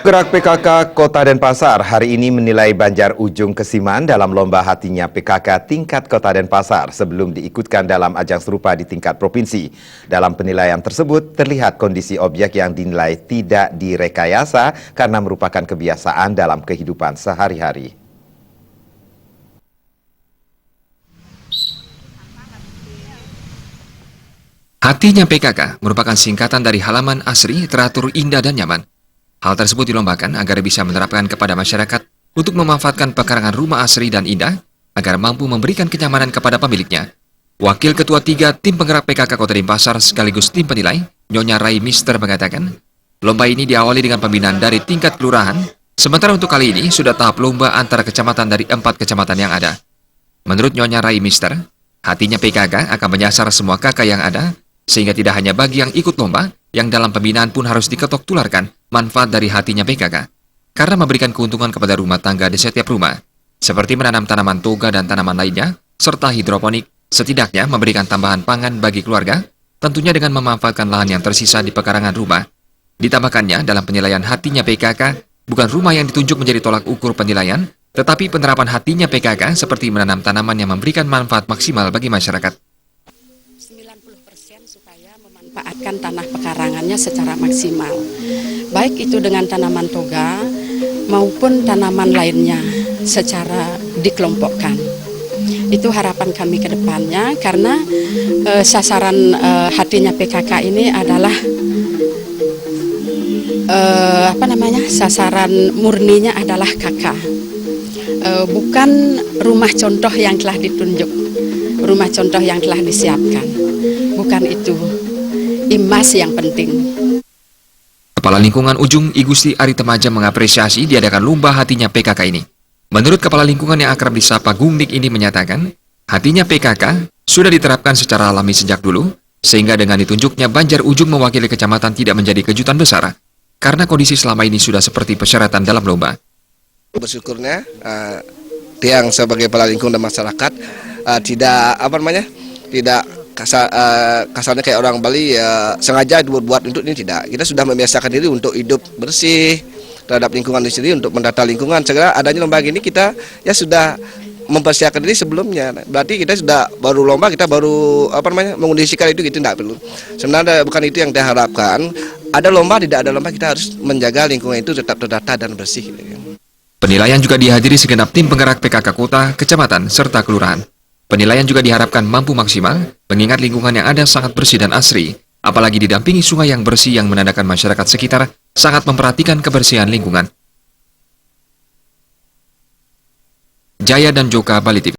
Gerak PKK Kota Denpasar hari ini menilai Banjar Ujung Kesiman dalam lomba hatinya PKK tingkat Kota Denpasar sebelum diikutkan dalam ajang serupa di tingkat provinsi. Dalam penilaian tersebut terlihat kondisi objek yang dinilai tidak direkayasa karena merupakan kebiasaan dalam kehidupan sehari-hari. Hatinya PKK merupakan singkatan dari halaman asri, teratur, indah, dan nyaman. Hal tersebut dilombakan agar bisa menerapkan kepada masyarakat untuk memanfaatkan pekarangan rumah asri dan indah agar mampu memberikan kenyamanan kepada pemiliknya. Wakil Ketua 3 Tim Penggerak PKK Kota Denpasar sekaligus tim penilai, Nyonya Rai Mister mengatakan, lomba ini diawali dengan pembinaan dari tingkat kelurahan, sementara untuk kali ini sudah tahap lomba antara kecamatan dari 4 kecamatan yang ada. Menurut Nyonya Rai Mister, hatinya PKK akan menyasar semua kakak yang ada, sehingga tidak hanya bagi yang ikut lomba, yang dalam pembinaan pun harus diketok tularkan manfaat dari hatinya PKK, karena memberikan keuntungan kepada rumah tangga di setiap rumah, seperti menanam tanaman toga dan tanaman lainnya, serta hidroponik, setidaknya memberikan tambahan pangan bagi keluarga, tentunya dengan memanfaatkan lahan yang tersisa di pekarangan rumah. Ditambahkannya, dalam penilaian hatinya PKK, bukan rumah yang ditunjuk menjadi tolak ukur penilaian, tetapi penerapan hatinya PKK seperti menanam tanaman yang memberikan manfaat maksimal bagi masyarakat. 90% supaya memanfaatkan tanah pekarangannya secara maksimal. Baik itu dengan tanaman toga maupun tanaman lainnya secara dikelompokkan. Itu harapan kami ke depannya karena sasaran hatinya PKK ini adalah sasaran murninya adalah kakak. Bukan rumah contoh yang telah ditunjuk, rumah contoh yang telah disiapkan. Bukan itu, imas yang penting. Kepala Lingkungan Ujung I Gusti Ari Temaja mengapresiasi diadakan lomba hatinya PKK ini. Menurut Kepala Lingkungan yang akrab disapa Gungdik ini menyatakan, hatinya PKK sudah diterapkan secara alami sejak dulu, sehingga dengan ditunjuknya Banjar Ujung mewakili kecamatan tidak menjadi kejutan besar, karena kondisi selama ini sudah seperti persyaratan dalam lomba. Bersyukurnya Tiang sebagai kepala lingkungan dan masyarakat tidak kasarnya kayak orang Bali ya sengaja buat untuk ini, tidak. Kita sudah membiasakan diri untuk hidup bersih terhadap lingkungan itu sendiri, untuk mendata lingkungan. Segera adanya lomba ini kita ya sudah mempersiapkan diri sebelumnya. Berarti kita sudah baru lomba, kita baru mengondisikan itu gitu, tidak perlu. Sebenarnya bukan itu yang diharapkan. Ada lomba, tidak ada lomba, kita harus menjaga lingkungan itu tetap terdata dan bersih. Penilaian juga dihadiri segenap tim penggerak PKK kota, kecamatan, serta kelurahan. Penilaian juga diharapkan mampu maksimal, mengingat lingkungan yang ada sangat bersih dan asri, apalagi didampingi sungai yang bersih yang menandakan masyarakat sekitar sangat memperhatikan kebersihan lingkungan. Jaya dan Joka, Bali TV.